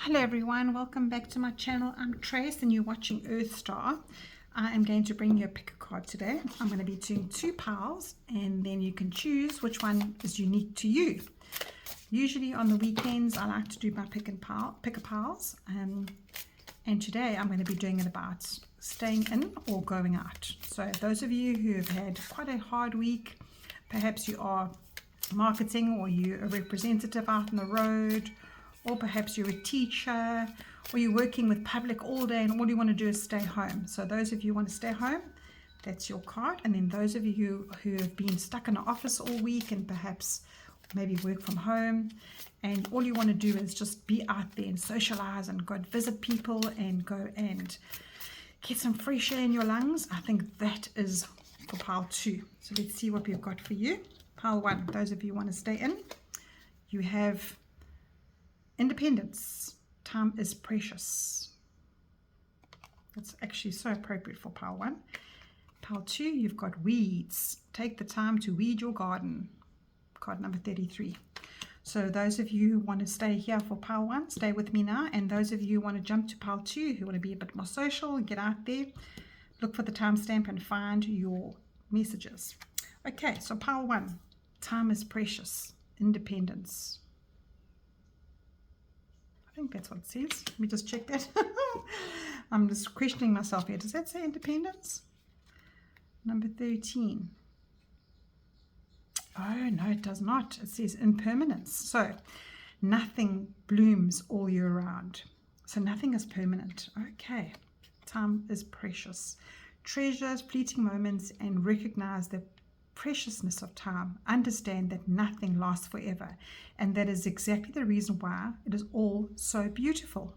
Hello everyone, welcome back to my channel. I'm Trace and you're watching Earth Star. I am going to bring you a pick a card today. I'm going to be doing two piles and then you can choose which one is unique to you. Usually on the weekends I like to do my pick a piles and today I'm going to be doing it about staying in or going out. So those of you who have had quite a hard week, perhaps you are marketing or you're a representative out on the road, or perhaps you're a teacher, or you're working with public all day and all you want to do is stay home. So those of you who want to stay home, that's your card. And then those of you who have been stuck in the office all week and perhaps maybe work from home and all you want to do is just be out there and socialize and go and visit people and go and get some fresh air in your lungs, I think that is for pile 2. So let's see what we've got for you. Pile 1, those of you who want to stay in, you have independence. Time is precious. That's actually so appropriate for pile 1. Pile 2, you've got weeds. Take the time to weed your garden. Card number 33. So those of you who want to stay here for pile 1, stay with me now. And those of you who want to jump to pile 2, who want to be a bit more social and get out there, look for the timestamp and find your messages. Okay, so pile 1, time is precious. Independence. I think that's what it says. Let me just check that. I'm just questioning myself here. Does that say independence? Number 13. Oh, no, it does not. It says impermanence. So nothing blooms all year round. So nothing is permanent. Okay. Time is precious. Treasure fleeting moments and recognize the preciousness of time. Understand that nothing lasts forever, and that is exactly the reason why it is all so beautiful.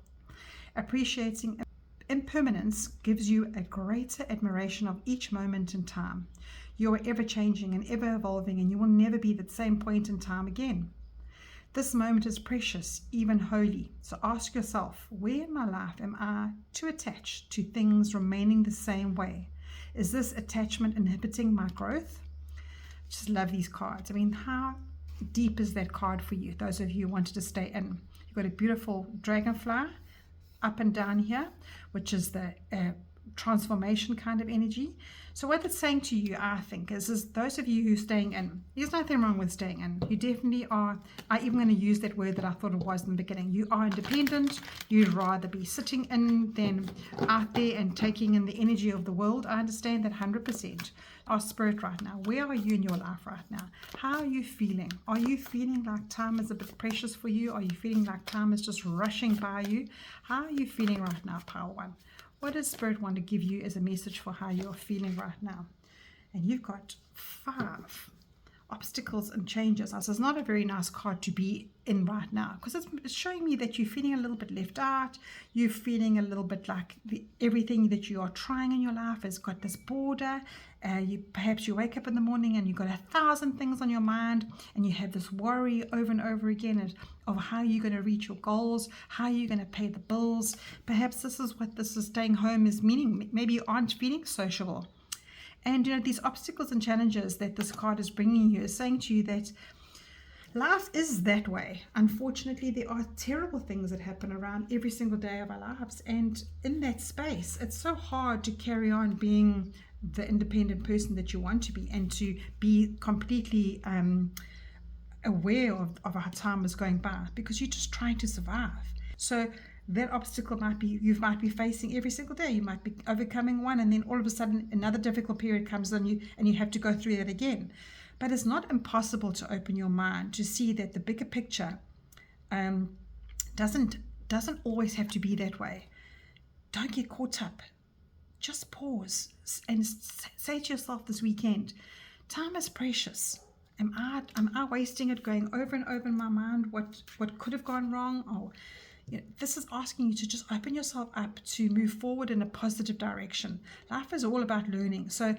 Appreciating impermanence gives you a greater admiration of each moment in time. You are ever changing and ever evolving, and you will never be the same point in time again. This moment is precious, even holy. So ask yourself, where in my life am I too attached to things remaining the same way? Is this attachment inhibiting my growth? Just love these cards. I mean, how deep is that card for you? Those of you who wanted to stay in. You've got a beautiful dragonfly up and down here, which is the transformation kind of energy. So what it's saying to you, I think, is those of you who are staying in, there's nothing wrong with staying in. You definitely are. I'm even going to use that word that I thought it was in the beginning. You are independent. You'd rather be sitting in than out there and taking in the energy of the world. I understand that 100%. Our spirit right now, where are you in your life right now? How are you feeling? Are you feeling like time is a bit precious for you? Are you feeling like time is just rushing by you? How are you feeling right now, pile 1? What does Spirit want to give you as a message for how you're feeling right now? And you've got 5 obstacles and changes. So it's not a very nice card to be in right now, because it's showing me that you're feeling a little bit left out. You're feeling a little bit like everything that you are trying in your life has got this border. Perhaps you wake up in the morning and you've got 1,000 things on your mind, and you have this worry over and over again of how you're going to reach your goals, how you're going to pay the bills. Perhaps this is what this is staying home is meaning. Maybe you aren't feeling sociable. And these obstacles and challenges that this card is bringing you is saying to you that life is that way. Unfortunately, there are terrible things that happen around every single day of our lives. And in that space, it's so hard to carry on being the independent person that you want to be, and to be completely aware of how time is going by, because you're just trying to survive. So that obstacle you might be facing every single day. You might be overcoming one, and then all of a sudden another difficult period comes on you, and you have to go through that again. But it's not impossible to open your mind to see that the bigger picture doesn't always have to be that way. Don't get caught up. Just pause and say to yourself this weekend, time is precious. Am I wasting it going over and over in my mind what could have gone wrong? Or this is asking you to just open yourself up to move forward in a positive direction. Life is all about learning. So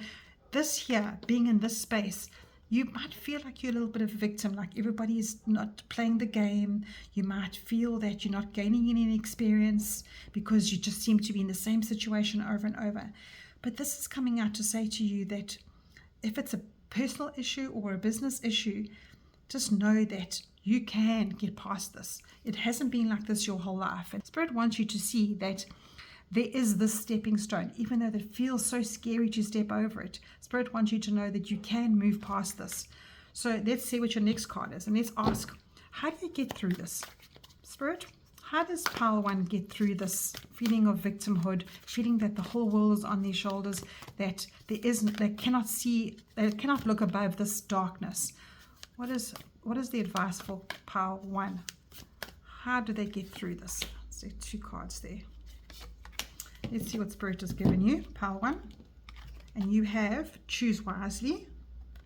this here, being in this space, you might feel like you're a little bit of a victim, like everybody is not playing the game. You might feel that you're not gaining any experience because you just seem to be in the same situation over and over. But this is coming out to say to you that if it's a personal issue or a business issue, just know that You can get past this. It hasn't been like this your whole life. And Spirit wants you to see that there is this stepping stone, even though it feels so scary to step over it. Spirit wants you to know that you can move past this. So let's see what your next card is, and let's ask, how do you get through this? Spirit, how does Pile 1 get through this feeling of victimhood, feeling that the whole world is on their shoulders, that they cannot see, they cannot look above this darkness? What is the advice for Pile 1? How do they get through this? So 2 cards there. Let's see what Spirit has given you, Pile 1. And you have choose wisely.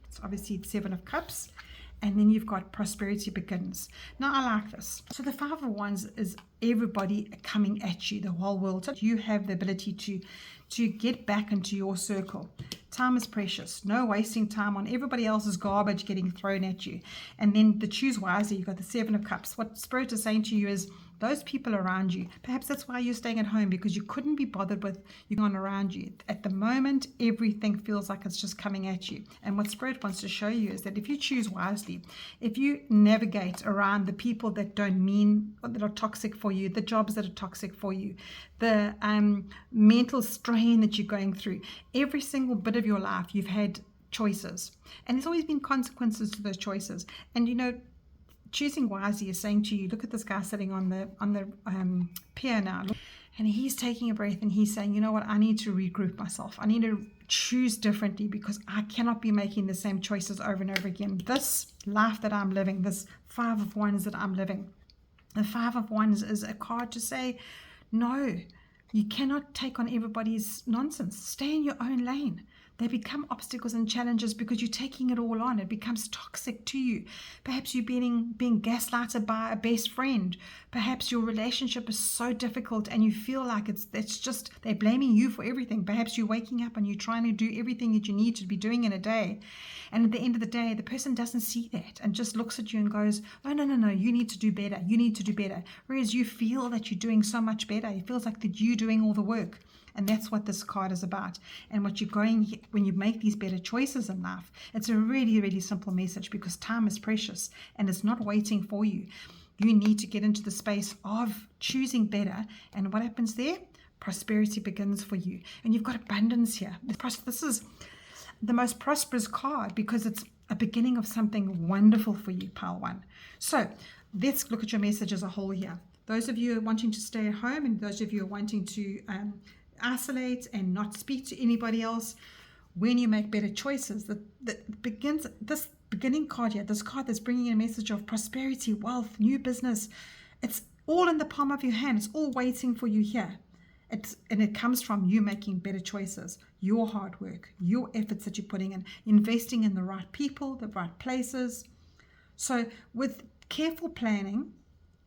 It's obviously 7 of Cups. And then you've got prosperity begins. Now I like this. So the 5 of Wands is everybody coming at you, the whole world. So you have the ability to get back into your circle. Time is precious. No wasting time on everybody else's garbage getting thrown at you. And then the choose wisely, you've got the 7 of Cups. What Spirit is saying to you is, those people around you, perhaps that's why you're staying at home, because you couldn't be bothered with you going around you. At the moment, everything feels like it's just coming at you. And what Spirit wants to show you is that if you choose wisely, if you navigate around the people that don't mean, that are toxic for you, the jobs that are toxic for you, the mental strain that you're going through, every single bit of your life, you've had choices. And there's always been consequences to those choices. And you know, choosing wisely is saying to you, look at this guy sitting on the pier now, and he's taking a breath and he's saying, you know what, I need to regroup myself. I need to choose differently because I cannot be making the same choices over and over again. This life that I'm living, this 5 of Wands that I'm living, the 5 of Wands is a card to say, no, you cannot take on everybody's nonsense. Stay in your own lane. They become obstacles and challenges because you're taking it all on. It becomes toxic to you. Perhaps you're being gaslighted by a best friend. Perhaps your relationship is so difficult and you feel like it's just they're blaming you for everything. Perhaps you're waking up and you're trying to do everything that you need to be doing in a day. And at the end of the day, the person doesn't see that and just looks at you and goes, oh, no, you need to do better. You need to do better. Whereas you feel that you're doing so much better. It feels like that you're doing all the work. And that's what this card is about. And what you're going, when you make these better choices in life, it's a really, really simple message because time is precious and it's not waiting for you. You need to get into the space of choosing better. And what happens there? Prosperity begins for you. And you've got abundance here. This is the most prosperous card because it's a beginning of something wonderful for you, Pile 1. So let's look at your message as a whole here. Those of you who are wanting to stay at home and those of you who are wanting to isolate and not speak to anybody else, when you make better choices, that begins this beginning card here, this card that's bringing in a message of prosperity, wealth, new business. It's all in the palm of your hand. It's all waiting for you here. And it comes from you making better choices, your hard work, your efforts that you're putting in, investing in the right people, the right places. So with careful planning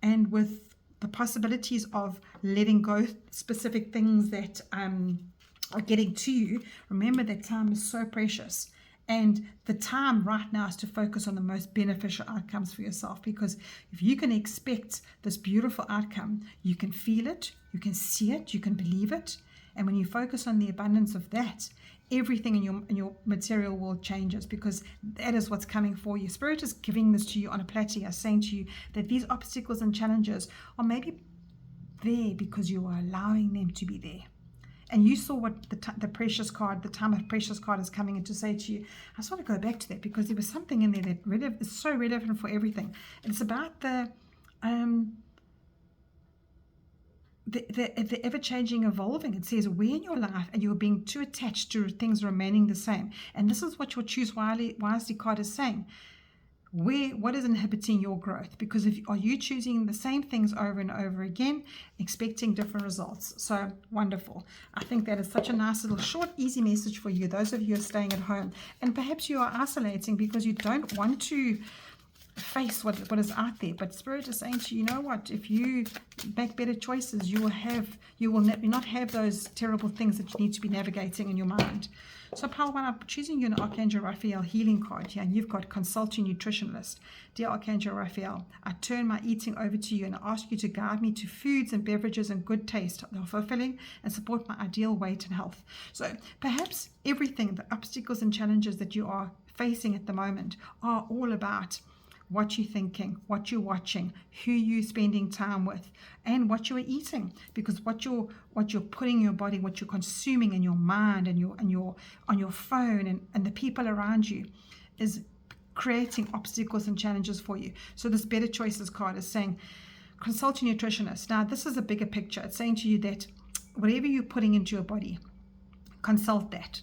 and with the possibilities of letting go specific things that are getting to you, remember that time is so precious. And the time right now is to focus on the most beneficial outcomes for yourself, because if you can expect this beautiful outcome, you can feel it, you can see it, you can believe it. And when you focus on the abundance of that, everything in your material world changes, because that is what's coming for you. Spirit is giving this to you on a platter, saying to you that these obstacles and challenges are maybe there because you are allowing them to be there. And you saw what the precious card, the time of precious card is coming in to say to you. I just want to go back to that because there was something in there that is so relevant for everything. It's about the ever-changing, evolving. It says, where in your life and you're being too attached to things remaining the same. And this is what your choose wisely card is saying. What is inhibiting your growth? Because are you choosing the same things over and over again, expecting different results? So wonderful. I think that is such a nice little short, easy message for you, those of you who are staying at home. And perhaps you are isolating because you don't want to face what is out there. But Spirit is saying to you, you know what? If you make better choices, you will not have those terrible things that you need to be navigating in your mind. So Pile 1, I'm choosing you an Archangel Raphael healing card here, and you've got consult your nutritionist. Dear Archangel Raphael, I turn my eating over to you and ask you to guide me to foods and beverages and good taste that are fulfilling and support my ideal weight and health. So perhaps everything, the obstacles and challenges that you are facing at the moment are all about what you're thinking, what you're watching, who you're spending time with, and what you are eating. Because what you're putting in your body, what you're consuming in your mind and on your phone and the people around you is creating obstacles and challenges for you. So this Better Choices card is saying, consult your nutritionist. Now, this is a bigger picture. It's saying to you that whatever you're putting into your body, consult that.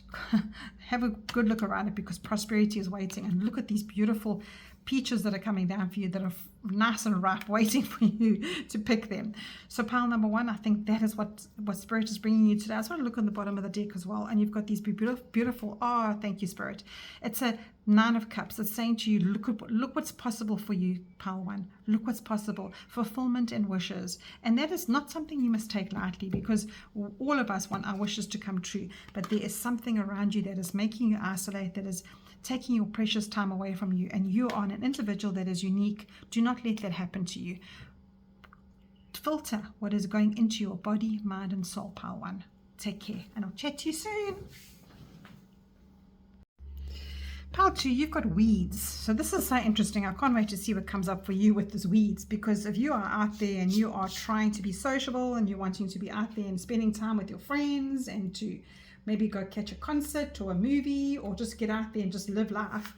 Have a good look around it, because prosperity is waiting. And look at these beautiful peaches that are coming down for you, that are nice and ripe, waiting for you to pick them. So pile number 1, I think that is what Spirit is bringing you today. I just want to look on the bottom of the deck as well, and you've got these beautiful, oh, thank you, Spirit. It's a 9 of Cups. It's saying to you, look what's possible for you, pile 1. Look what's possible. Fulfillment and wishes. And that is not something you must take lightly, because all of us want our wishes to come true. But there is something around you that is making you isolate, that is taking your precious time away from you, and you are an individual that is unique. Do not let that happen to you. Filter what is going into your body, mind, and soul, pile 1. Take care, and I'll chat to you soon. Pile 2, you've got weeds. So this is so interesting. I can't wait to see what comes up for you with these weeds, because if you are out there and you are trying to be sociable and you're wanting to be out there and spending time with your friends and to maybe go catch a concert or a movie, or just get out there and just live life,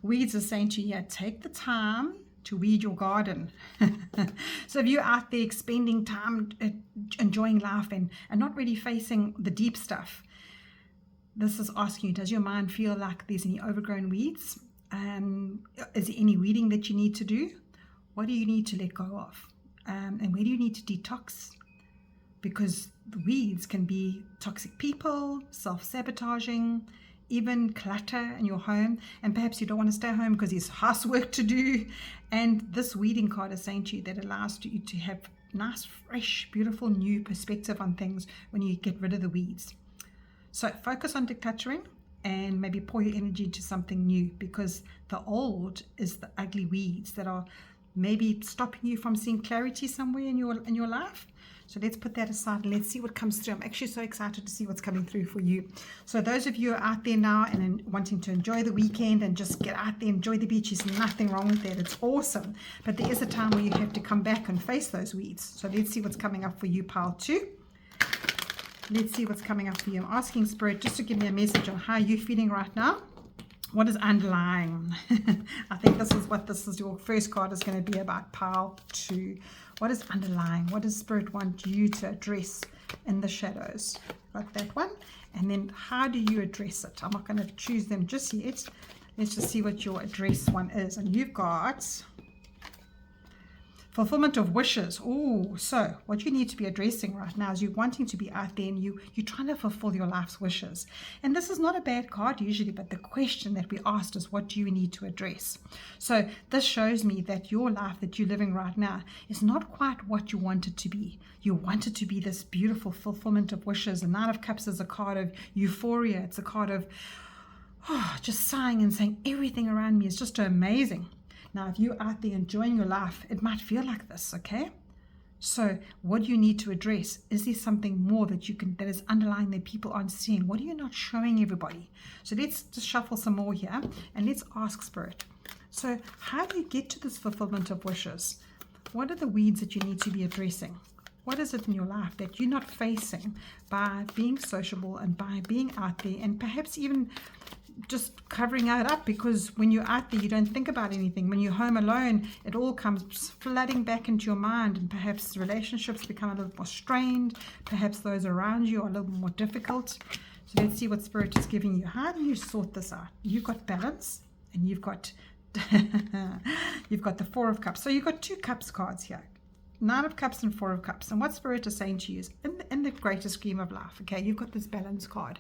weeds are saying to you, yeah, take the time to weed your garden. So if you're out there spending time enjoying life and not really facing the deep stuff, this is asking you, does your mind feel like there's any overgrown weeds? Is there any weeding that you need to do? What do you need to let go of? And where do you need to detox? Because the weeds can be toxic people, self-sabotaging, even clutter in your home. And perhaps you don't want to stay home because there's housework to do. And this weeding card is saying to you that allows you to have nice, fresh, beautiful, new perspective on things when you get rid of the weeds. So focus on decluttering and maybe pour your energy into something new, because the old is the ugly weeds that are maybe stopping you from seeing clarity somewhere in your life. So let's put that aside and let's see what comes through. I'm actually so excited to see what's coming through for you. So those of you who are out there now and wanting to enjoy the weekend and just get out there, enjoy the beach, there's nothing wrong with that. It's awesome. But there is a time where you have to come back and face those weeds. So let's see what's coming up for you, pile 2. Let's see what's coming up for you. I'm asking Spirit just to give me a message on how you're feeling right now. What is underlying? I think this is your first card is going to be about, pile 2. What is underlying? What does Spirit want you to address in the shadows? Got that one. And then how do you address it? I'm not going to choose them just yet. Let's just see what your address one is. And you've got fulfillment of wishes. Oh, so what you need to be addressing right now is you're wanting to be out there and you're trying to fulfill your life's wishes. And this is not a bad card usually, but the question that we asked is, what do you need to address? So this shows me that your life that you're living right now is not quite what you want it to be. You want it to be this beautiful fulfillment of wishes. The 9 of Cups is a card of euphoria. It's a card of just sighing and saying everything around me is just amazing. Now, if you're out there enjoying your life, it might feel like this, okay? So what do you need to address? Is there something more that is underlying that people aren't seeing? What are you not showing everybody? So let's just shuffle some more here and let's ask Spirit. So how do you get to this fulfillment of wishes? What are the weeds that you need to be addressing? What is it in your life that you're not facing by being sociable and by being out there and perhaps even just covering it up? Because when you're out there, you don't think about anything. When you're home alone, it all comes flooding back into your mind, and perhaps relationships become a little more strained. Perhaps those around you are a little more difficult. So let's see what Spirit is giving you. How do you sort this out? You've got balance, and you've got you've got the 4 of Cups. So you've got 2 Cups cards here. 9 of Cups and 4 of Cups. And what Spirit is saying to you is, in the greater scheme of life, okay, you've got this balance card.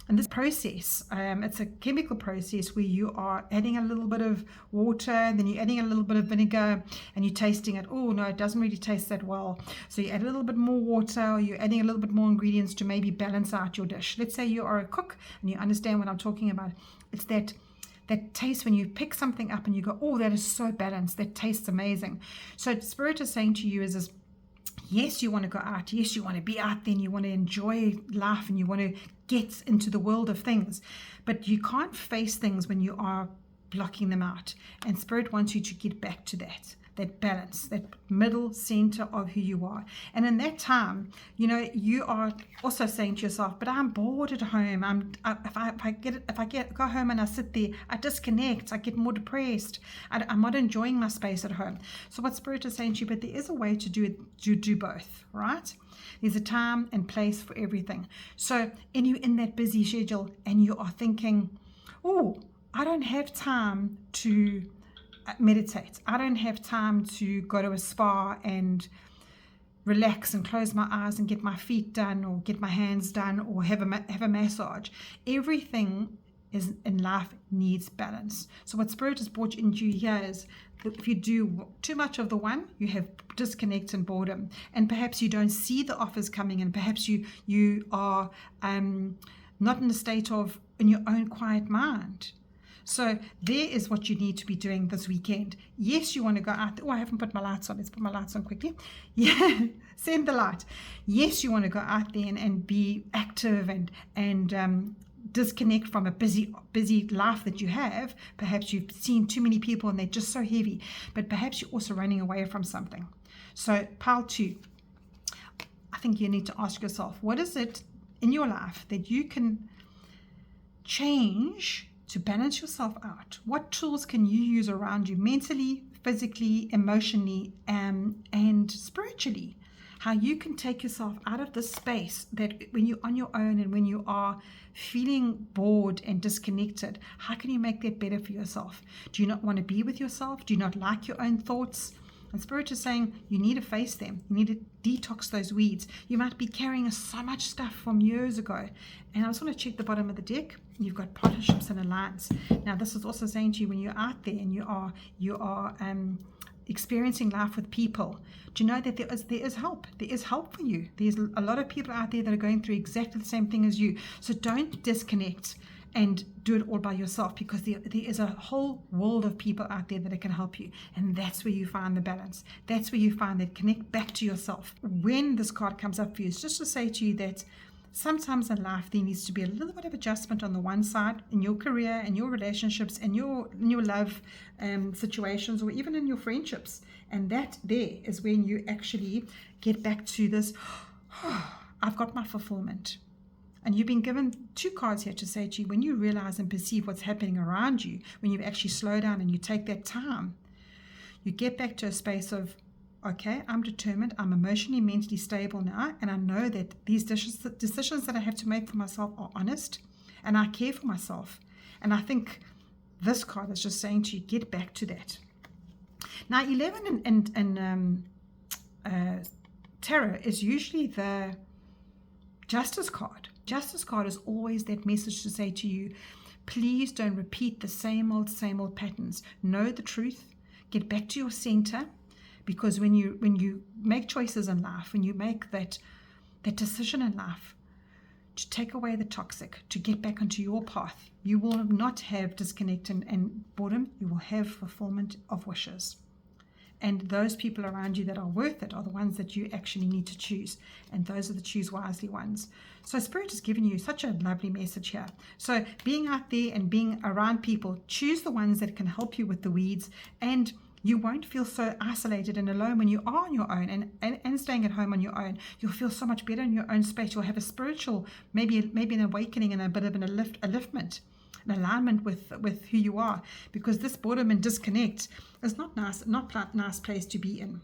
And this process, it's a chemical process where you are adding a little bit of water, and then you're adding a little bit of vinegar, and you're tasting it. Oh, no, it doesn't really taste that well. So you add a little bit more water, or you're adding a little bit more ingredients to maybe balance out your dish. Let's say you are a cook, and you understand what I'm talking about. It's that taste when you pick something up and you go, oh, that is so balanced. That tastes amazing. So Spirit is saying to you is this, yes, you want to go out. Yes, you want to be out there and you want to enjoy life and you want to get into the world of things. But you can't face things when you are blocking them out. And Spirit wants you to get back to that balance, that middle center of who you are. And in that time, you are also saying to yourself, but I'm bored at home. If I go home and I sit there, I disconnect, I get more depressed. I'm not enjoying my space at home. So what Spirit is saying to you, but there is a way to do both, right? There's a time and place for everything. So you're in that busy schedule and you are thinking, oh, I don't have time to meditate. I don't have time to go to a spa and relax and close my eyes and get my feet done or get my hands done or have a massage. Everything is in life needs balance. So what Spirit has brought into you here is that if you do too much of the one, you have disconnect and boredom, and perhaps you don't see the offers coming, and perhaps you are not in a state of in your own quiet mind. So there is what you need to be doing this weekend. Yes, you want to go out. Oh, I haven't put my lights on. Let's put my lights on quickly. Yeah, send the light. Yes, you want to go out there and be active and disconnect from a busy life that you have. Perhaps you've seen too many people and they're just so heavy. But perhaps you're also running away from something. So pile 2. I think you need to ask yourself, what is it in your life that you can change to balance yourself out? What tools can you use around you mentally, physically, emotionally, and spiritually? How you can take yourself out of this space that when you're on your own and when you are feeling bored and disconnected, how can you make that better for yourself? Do you not want to be with yourself? Do you not like your own thoughts? And Spirit is saying you need to face them. You need to detox those weeds. You might be carrying so much stuff from years ago. And I just want to check the bottom of the deck. You've got partnerships and alliance. Now, this is also saying to you when you're out there and you are experiencing life with people, do you know that there is help? There is help for you. There's a lot of people out there that are going through exactly the same thing as you. So don't disconnect and do it all by yourself, because there is a whole world of people out there that can help you. And that's where you find the balance. That's where you find that connect back to yourself. When this card comes up for you, it's just to say to you that sometimes in life there needs to be a little bit of adjustment on the one side in your career and your relationships and your love situations, or even in your friendships. And that there is when you actually get back to this, I've got my fulfillment. And you've been given 2 cards here to say to you, when you realize and perceive what's happening around you, when you actually slow down and you take that time, you get back to a space of, okay, I'm determined, I'm emotionally, mentally stable now, and I know that these decisions that I have to make for myself are honest, and I care for myself. And I think this card is just saying to you, get back to that. Now, 11 and tarot is usually the Justice card. Justice card is always that message to say to you, please don't repeat the same old patterns. Know the truth. Get back to your center, because when you make choices in life, when you make that decision in life to take away the toxic, to get back onto your path, you will not have disconnect and boredom. You will have fulfillment of wishes. And those people around you that are worth it are the ones that you actually need to choose. And those are the choose wisely ones. So Spirit has given you such a lovely message here. So being out there and being around people, choose the ones that can help you with the weeds, and you won't feel so isolated and alone when you are on your own and staying at home on your own. You'll feel so much better in your own space. You'll have a spiritual, maybe an awakening and a bit of an upliftment, an alignment with who you are, because this boredom and disconnect is not nice, not a nice place to be in.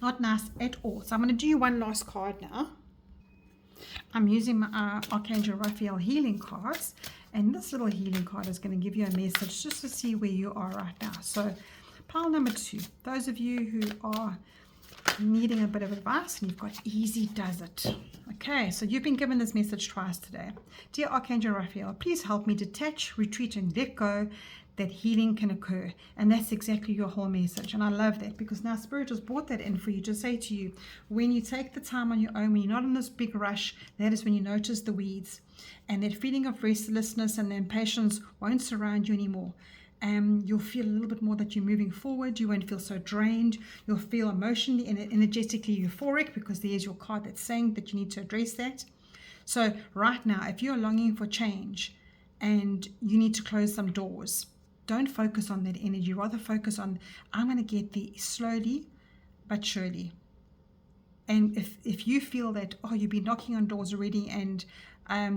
Not nice at all. So I'm going to do you one last card now. I'm using my Archangel Raphael healing cards, and this little healing card is going to give you a message just to see where you are right now. So pile number 2, those of you who are needing a bit of advice, and you've got Easy Does It. Okay, so you've been given this message twice today. Dear Archangel Raphael, please help me detach, retreat, and let go, that healing can occur. And that's exactly your whole message. And I love that, because now Spirit has brought that in for you to say to you, when you take the time on your own, when you're not in this big rush, that is when you notice the weeds. And that feeling of restlessness and impatience won't surround you anymore. You'll feel a little bit more that you're moving forward. You won't feel so drained. You'll feel emotionally and energetically euphoric, because there's your card that's saying that you need to address that. So right now, if you're longing for change and you need to close some doors, don't focus on that energy. Rather focus on, I'm going to get there slowly but surely. And if you feel that, oh, you've been knocking on doors already and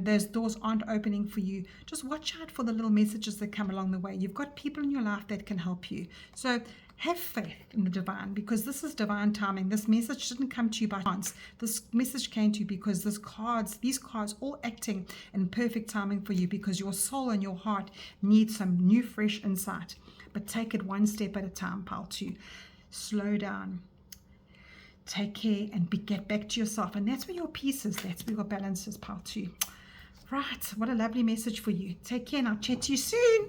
those doors aren't opening for you, just watch out for the little messages that come along the way. You've got people in your life that can help you. So have faith in the divine, because this is divine timing. This message didn't come to you by chance. This message came to you because these cards all acting in perfect timing for you, because your soul and your heart need some new, fresh insight. But take it one step at a time, pile 2. Slow down. Take care and get back to yourself. And that's where your peace is. That's where your balance is, pile 2. Right. What a lovely message for you. Take care and I'll chat to you soon.